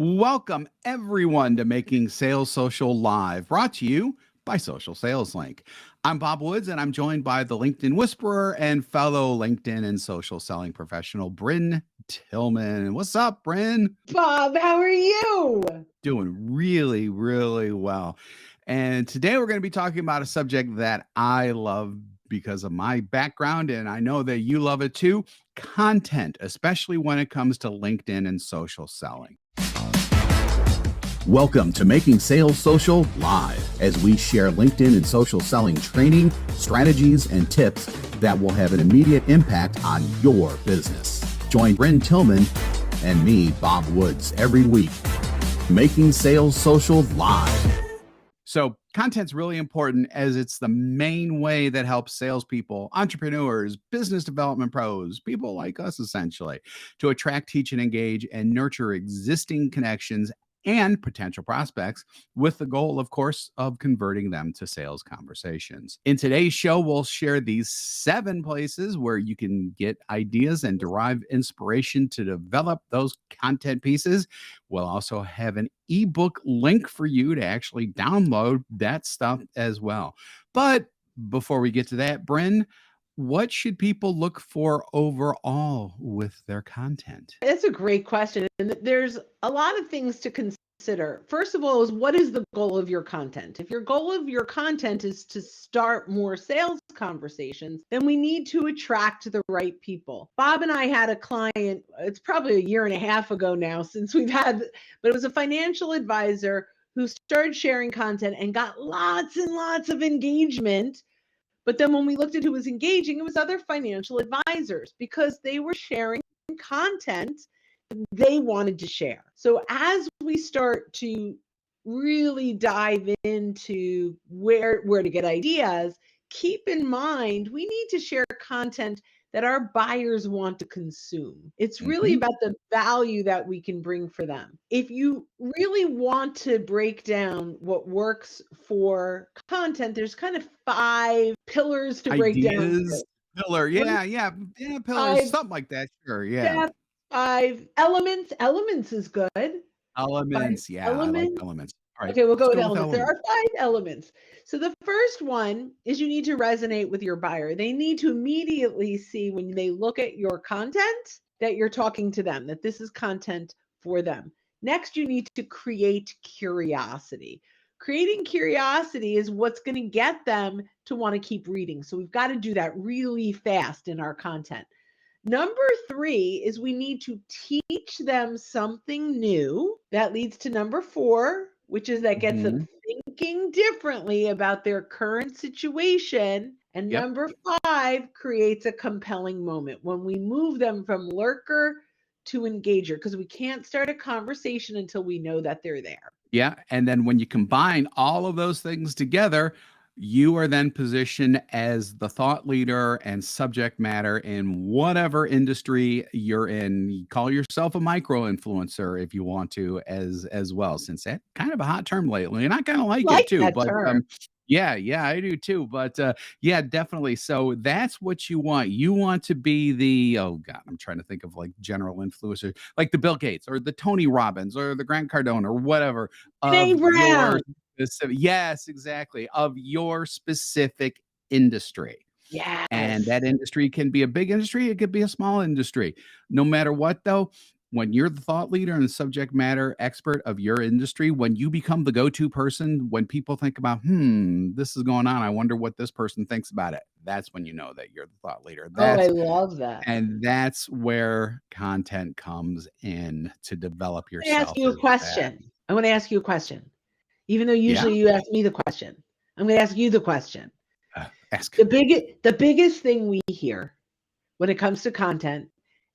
Welcome, everyone, to Making Sales Social Live, brought to you by Social Sales Link. I'm Bob Woods, and I'm joined by the LinkedIn Whisperer and fellow LinkedIn and social selling professional, Bryn Tillman. What's up, Bryn? Bob, how are you? Doing really, really well. And today we're going to be talking about a subject that I love because of my background, and I know that you love it too: content, especially when it comes to LinkedIn and social selling. Welcome to Making Sales Social Live, as we share LinkedIn and social selling training, strategies, and tips that will have an immediate impact on your business. Join Bryn Tillman and me, Bob Woods, every week. Making Sales Social Live. So content's really important, as it's the main way that helps salespeople, entrepreneurs, business development pros, people like us essentially, to attract, teach, and engage and nurture existing connections and potential prospects, with the goal, of course, of converting them to sales conversations. In today's show, we'll share these 7 places where you can get ideas and derive inspiration to develop those content pieces. We'll also have an ebook link for you to actually download that stuff as well. But before we get to that, Bryn, what should people look for overall with their content? That's a great question. And there's a lot of things to consider. First of all, is what is the goal of your content? If your goal of your content is to start more sales conversations, then we need to attract the right people. Bob and I had a client, it's probably a year and a half ago now since but it was a financial advisor who started sharing content and got lots and lots of engagement. But then when we looked at who was engaging, it was other financial advisors, because they were sharing content they wanted to share. So as we start to really dive into where to get ideas, keep in mind we need to share content that our buyers want to consume. It's really about the value that we can bring for them. If you really want to break down what works for content, there's kind of 5 pillars to break down. Ideas, pillar, yeah, pillars, 5 something like that, sure, yeah. steps, 5 elements. Elements is good. 5 Elements, yeah, I like elements. elements. All right, Okay, we'll let's go with go with elements. There elements. are 5 elements. So the first one is you need to resonate with your buyer. They need to immediately see when they look at your content that you're talking to them, that this is content for them. Next, you need to create curiosity. Creating curiosity is what's going to get them to want to keep reading. So we've got to do that really fast in our content. Number 3 is we need to teach them something new. That leads to number 4, which is that gets them thinking differently about their current situation. And Yep. number 5 creates a compelling moment when we move them from lurker to engager, because we can't start a conversation until we know that they're there. Yeah, and then when you combine all of those things together, you are then positioned as the thought leader and subject matter in whatever industry you're in. You call yourself a micro influencer if you want to, as well, since that's kind of a hot term lately, and I kind of I like it like too. that But term. yeah, I do too. But yeah, definitely. So that's what you want. You want to be the, oh God, I'm trying to think of like general influencers, like the Bill Gates or the Tony Robbins or the Grant Cardone or whatever Renee of your Brown. specific, yes, exactly, of your specific industry. And Yes. that industry can be a big industry, it could be a small industry. No matter what, though, when you're the thought leader and the subject matter expert of your industry, when you become the go-to person, when people think about, this is going on, I wonder what this person thinks about it. That's when you know that you're the thought leader. Oh, I love that. That's where content comes in to develop I want to ask yourself you a into that. question. I want to ask you a question. Even though Yeah. usually you ask me the question, I'm going to ask you the question. Ask. The biggest thing we hear when it comes to content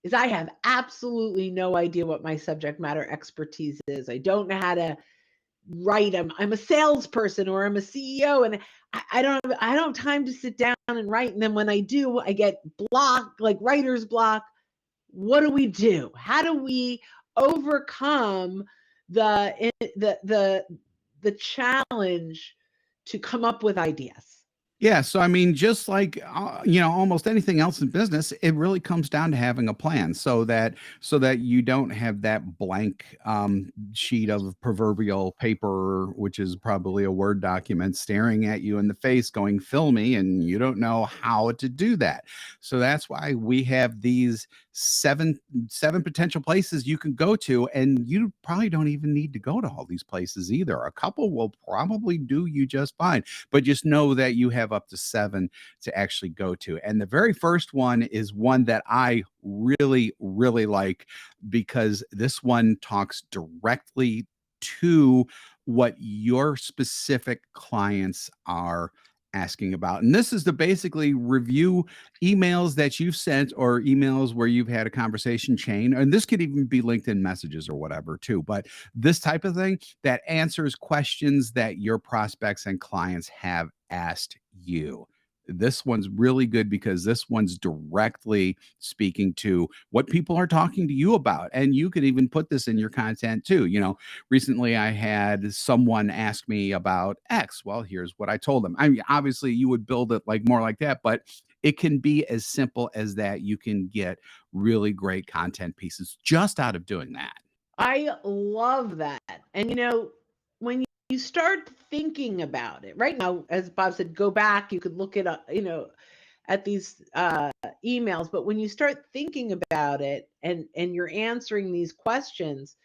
is I have absolutely no idea what my subject matter expertise is. I don't know how to write. I'm a salesperson or I'm a CEO, and I don't have time to sit down and write. And then when I do, I get blocked, like writer's block. What do we do? How do we overcome the the the challenge to come up with ideas? Yeah, so I mean, just like almost anything else in business, it really comes down to having a plan, so that you don't have that blank sheet of proverbial paper, which is probably a Word document, staring at you in the face, going "Fill me," and you don't know how to do that. So that's why we have these seven potential places you can go to, and you probably don't even need to go to all these places either. A couple will probably do you just fine, but just know that you have up to seven to actually go to. And the very first one is one that I really, really like, because this one talks directly to what your specific clients are asking about. And this is to basically review emails that you've sent, or emails where you've had a conversation chain. And this could even be LinkedIn messages or whatever, too. But this type of thing that answers questions that your prospects and clients have asked you. This one's really good because this one's directly speaking to what people are talking to you about. And you could even put this in your content too. Recently I had someone ask me about X. Well, here's what I told them. I mean, obviously you would build it like more like that, but it can be as simple as that. You can get really great content pieces just out of doing that. I love that. And when you start thinking about it right now, as Bob said, go back, you could look it up, at these emails. But when you start thinking about it, and you're answering these questions,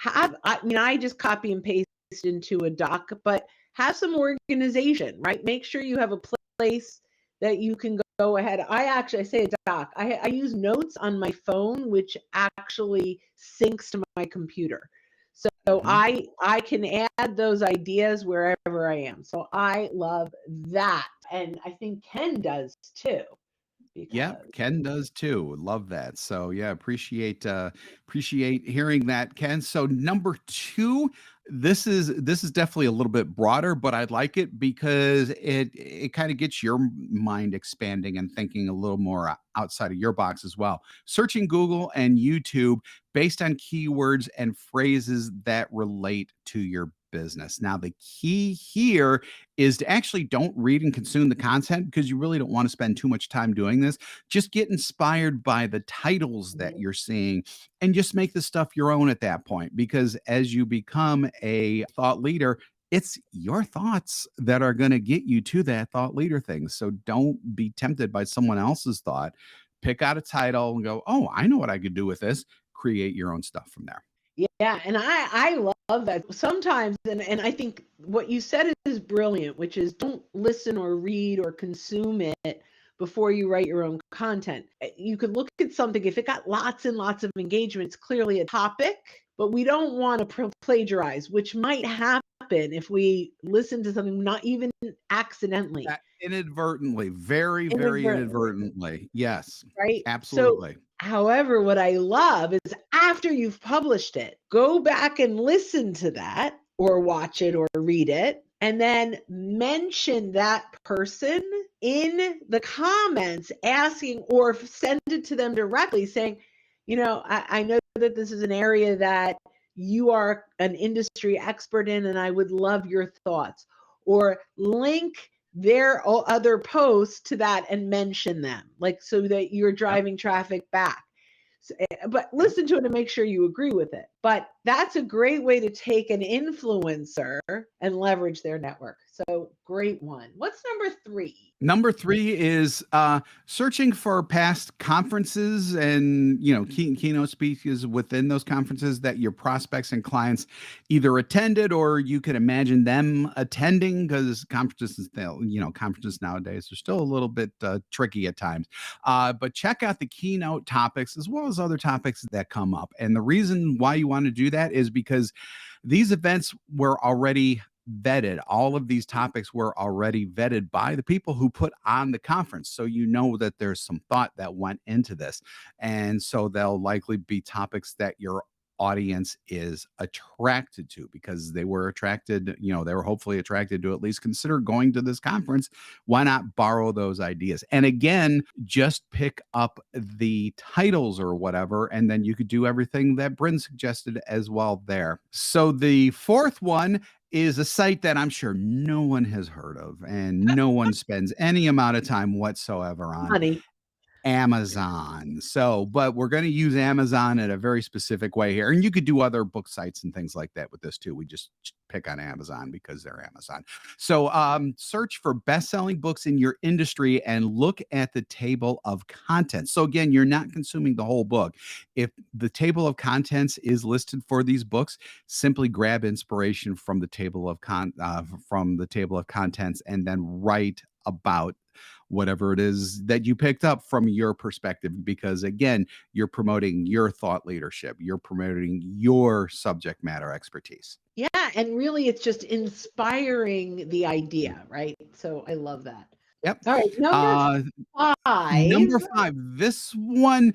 I just copy and paste into a doc, but have some organization, right? Make sure you have a place that you can go ahead. I say a doc. I use notes on my phone, which actually syncs to my computer. So Mhm. I can add those ideas wherever I am. So I love that. And I think Ken does too, Yep, because Ken does too. Love that. So yeah, appreciate hearing that, Ken. So number two, this is definitely a little bit broader, but I like it because it kind of gets your mind expanding and thinking a little more outside of your box as well. Searching Google and YouTube based on keywords and phrases that relate to your business. Now, the key here is to actually don't read and consume the content, because you really don't want to spend too much time doing this. Just get inspired by the titles that you're seeing and just make the stuff your own at that point. Because as you become a thought leader, it's your thoughts that are going to get you to that thought leader thing. So don't be tempted by someone else's thought. Pick out a title and go, "Oh, I know what I could do with this." Create your own stuff from there. yeah, and I love that. Sometimes, and I think what you said is brilliant, which is don't listen or read or consume it before you write your own content. You could look at something, if it got lots and lots of engagement, it's clearly a topic, but we don't want to plagiarize, which might happen if we listen to something not even accidentally, Inadvertently, very, very inadvertently. inadvertently. Yes, Right? So, absolutely. however, what I love is after you've published it, go back and listen to that or watch it or read it, and then mention that person in the comments, asking, or send it to them directly saying, I know that this is an area that you are an industry expert in, and I would love your thoughts. Or link their other posts to that and mention them, like, so that you're Yep, driving traffic back. But yep. listen to it and make sure you agree with it. But that's a great way to take an influencer and leverage their network. So great one. What's number three? Number three is searching for past conferences and keynote speakers within those conferences that your prospects and clients either attended or you could imagine them attending. Because conferences nowadays are still a little bit tricky at times. But check out the keynote topics as well as other topics that come up. And the reason why you want to do that is because these events were already vetted. All of these topics were already vetted by the people who put on the conference. So you know that there's some thought that went into this. And so they'll likely be topics that your audience is attracted to, because they were attracted, they were hopefully attracted to at least consider going to this conference. Why not borrow those ideas? And again, just pick up the titles or whatever, and then you could do everything that Bryn suggested as well there. So the fourth one is a site that I'm sure no one has heard of and no one spends any amount of time whatsoever on. Money. Amazon. So, but we're going to use Amazon in a very specific way here. And you could do other book sites and things like that with this too. We just pick on Amazon because they're Amazon. So, search for best-selling books in your industry and look at the table of contents. So again, you're not consuming the whole book. If the table of contents is listed for these books, simply grab inspiration from the table of contents and then write about whatever it is that you picked up from your perspective, because again, you're promoting your thought leadership, you're promoting your subject matter expertise. Yeah, and really it's just inspiring the idea, right? So I love that. Yep. All right, number five. Number 5, this one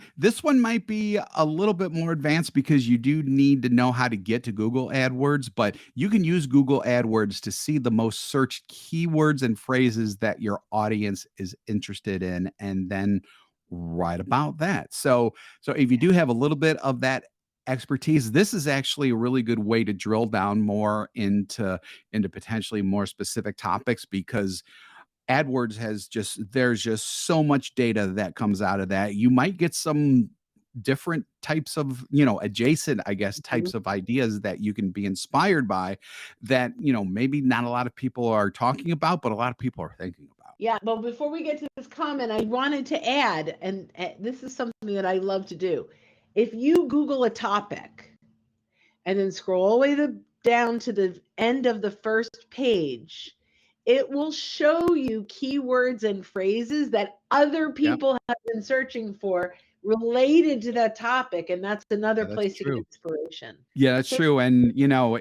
might be a little bit more advanced because you do need to know how to get to Google AdWords, but you can use Google AdWords to see the most searched keywords and phrases that your audience is interested in and then write about that. So if you do have a little bit of that expertise, this is actually a really good way to drill down more into potentially more specific topics, because AdWords there's just so much data that comes out of that. You might get some different types of, adjacent, I guess, types of ideas that you can be inspired by that, maybe not a lot of people are talking about, but a lot of people are thinking about. Yeah, but before we get to this comment, I wanted to add, and this is something that I love to do. If you Google a topic and then scroll all the way down to the end of the first page, it will show you keywords and phrases that other Yep. people have been searching for related to that topic. And that's another Yeah, that's place to get true. inspiration. Yeah, that's true. And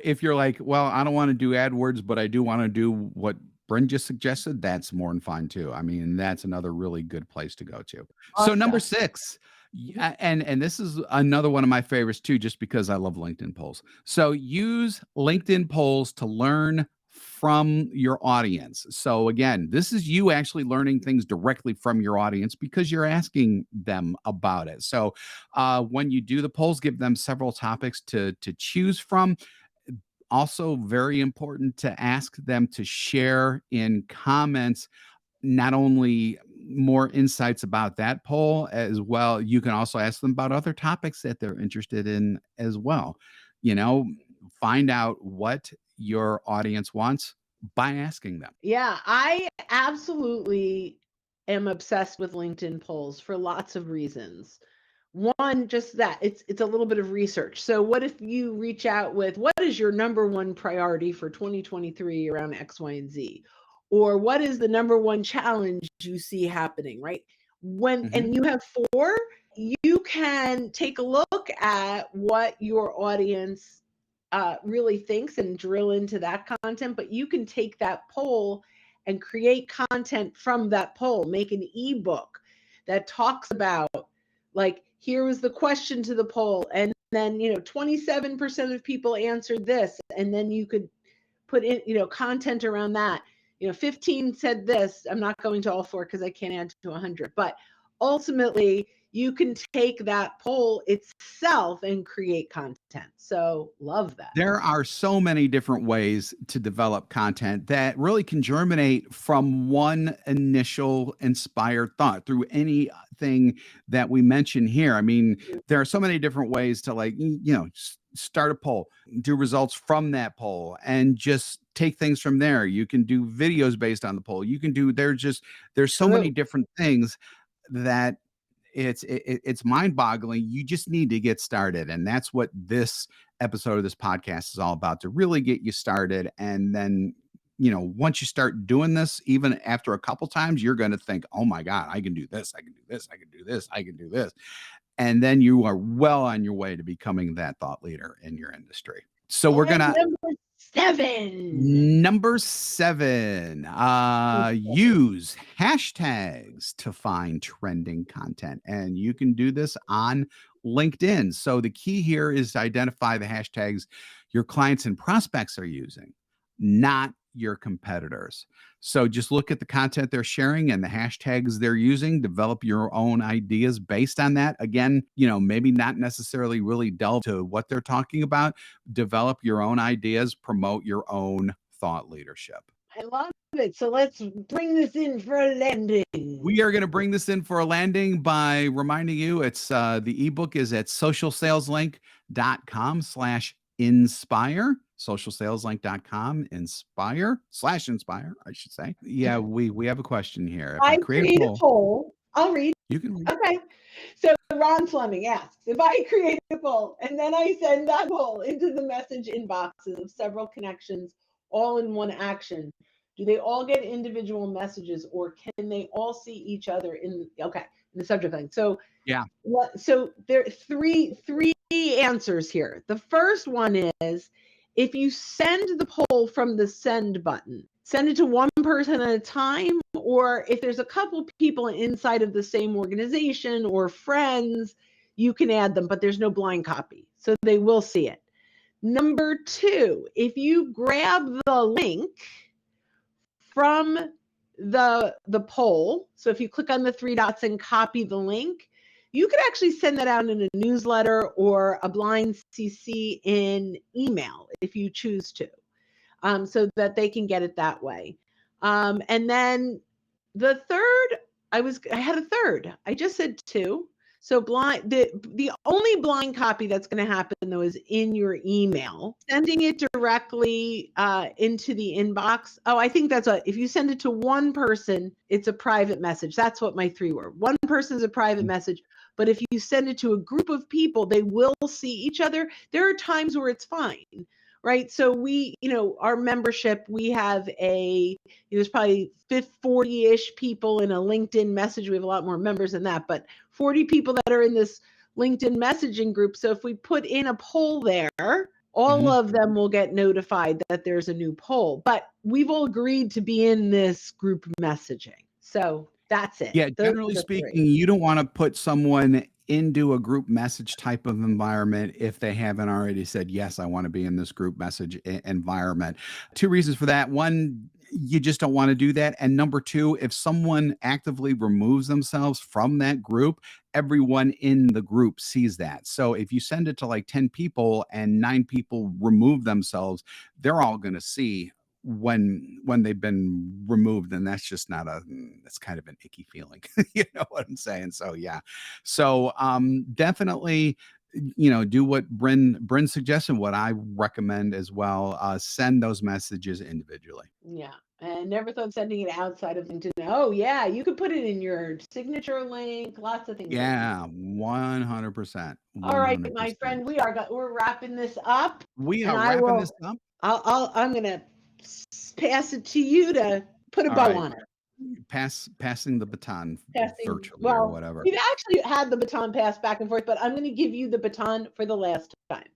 if you're like, well, I don't want to do AdWords, but I do want to do what Bryn just suggested, that's more than fine too. I mean, that's another really good place to go to. So number Awesome. 6, and this is another one of my favorites too, just because I love LinkedIn polls. So use LinkedIn polls to learn from your audience. So again, this is you actually learning things directly from your audience because you're asking them about it. So when you do the polls, give them several topics to choose from. Also, very important to ask them to share in comments not only more insights about that poll as well, you can also ask them about other topics that they're interested in as well. You know, find out what your audience wants by asking them. Yeah, I absolutely am obsessed with LinkedIn polls for lots of reasons. One, just that it's a little bit of research. So what if you reach out with what is your number one priority for 2023 around X, Y, and Z? Or what is the number one challenge you see happening, right? Mhm. And you have 4, you can take a look at what your audience really thinks and drill into that content, but you can take that poll and create content from that poll, make an ebook that talks about, like, here was the question to the poll, and then 27% of people answered this, and then you could put in content around that. 15 said this. I'm not going to all 4 because I can't add to 100, but ultimately you can take that poll itself and create content. So love that. There are so many different ways to develop content that really can germinate from one initial inspired thought through anything that we mention here. I mean, there are so many different ways to, like, start a poll, do results from that poll, and just take things from there. You can do videos based on the poll. You can do, there's so many True. different things that it's mind-boggling. You just need to get started, and that's what this episode of this podcast is all about, to really get you started. And then once you start doing this, even after a couple times, you're going to think, oh my god, I can do this, I can do this, I can do this, I can do this. And then you are well on your way to becoming that thought leader in your industry. So we're And gonna number 7. Number 7, use hashtags to find trending content. And you can do this on LinkedIn. So the key here is to identify the hashtags your clients and prospects are using, not your competitors. So just look at the content they're sharing and the hashtags they're using, develop your own ideas based on that. Again, maybe not necessarily really delve to what they're talking about, develop your own ideas, promote your own thought leadership. I love it. So let's bring this in for a landing. We are going to bring this in for a landing by reminding you it's the ebook is at socialsaleslink.com/inspire. Socialsaleslink.com inspire I should say. Yeah, we have a question here. If I create a poll, I'll read. You can read. Okay. So Ron Fleming asks, if I create a poll and then I send that poll into the message inboxes of several connections all in one action, do they all get individual messages or can they all see each other in the subject line? So yeah. So there are three answers here. The first one is if you send the poll from the send button, send it to one person at a time, or if there's a couple people inside of the same organization or friends, you can add them, but there's no blind copy. So they will see it. Number two, if you grab the link from the poll, so if you click on the three dots and copy the link, you could actually send that out in a newsletter or a blind CC in email if you choose to, so that they can get it that way. And then the third, I had a third. I just said two. So the only blind copy that's going to happen though is in your email. Sending it directly into the inbox. Oh, I think that's if you send it to one person, it's a private message. That's what my three were. One person is a private message, but if you send it to a group of people, they will see each other. There are times where it's fine. Right. So we, our membership, we have there's probably 40-ish people in a LinkedIn message. We have a lot more members than that, but 40 people that are in this LinkedIn messaging group. So if we put in a poll there, all of them will get notified that there's a new poll, but we've all agreed to be in this group messaging. So that's it. Yeah. Generally speaking, you don't want to put someone into a group message type of environment if they haven't already said, yes, I want to be in this group message environment. Two reasons for that. One, you just don't want to do that. And number two, if someone actively removes themselves from that group, everyone in the group sees that. So if you send it to like 10 people and 9 people remove themselves, they're all going to see when they've been removed, and that's just that's kind of an icky feeling. You know what I'm saying? So yeah. So definitely, do what Bryn suggested, what I recommend as well. Send those messages individually. Yeah. And never thought sending it outside of LinkedIn. Oh yeah, you could put it in your signature link, lots of things. Yeah, 100%. All right, my friend, we're wrapping this up. We are wrapping this up. I'm gonna pass it to you to put a bow on it. Passing the baton virtually or whatever. We've actually had the baton passed back and forth, but I'm going to give you the baton for the last time.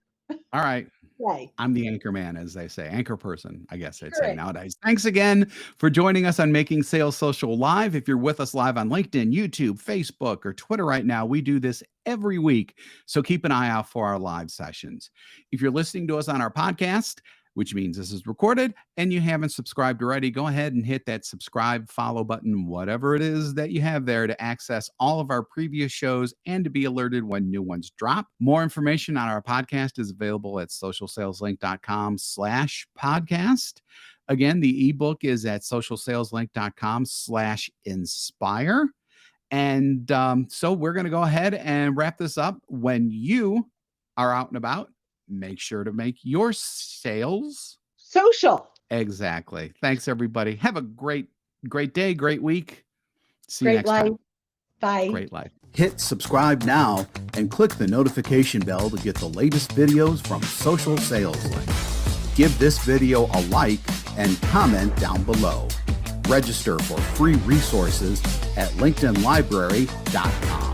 All right. Right. I'm the anchor man, as they say, anchor person, I guess I'd say nowadays. Thanks again for joining us on Making Sales Social Live. If you're with us live on LinkedIn, YouTube, Facebook, or Twitter right now, we do this every week. So keep an eye out for our live sessions. If you're listening to us on our podcast, which means this is recorded, and you haven't subscribed already, go ahead and hit that subscribe, follow button, whatever it is that you have there to access all of our previous shows and to be alerted when new ones drop. More information on our podcast is available at socialsaleslink.com/podcast. Again, the ebook is at socialsaleslink.com/inspire. And so we're going to go ahead and wrap this up. When you are out and about, make sure to make your sales social. Exactly. Thanks, everybody. Have a great day, great week. See you next time. Bye. Great life. Hit subscribe now and click the notification bell to get the latest videos from Social Sales Link. Give this video a like and comment down below. Register for free resources at linkedinlibrary.com.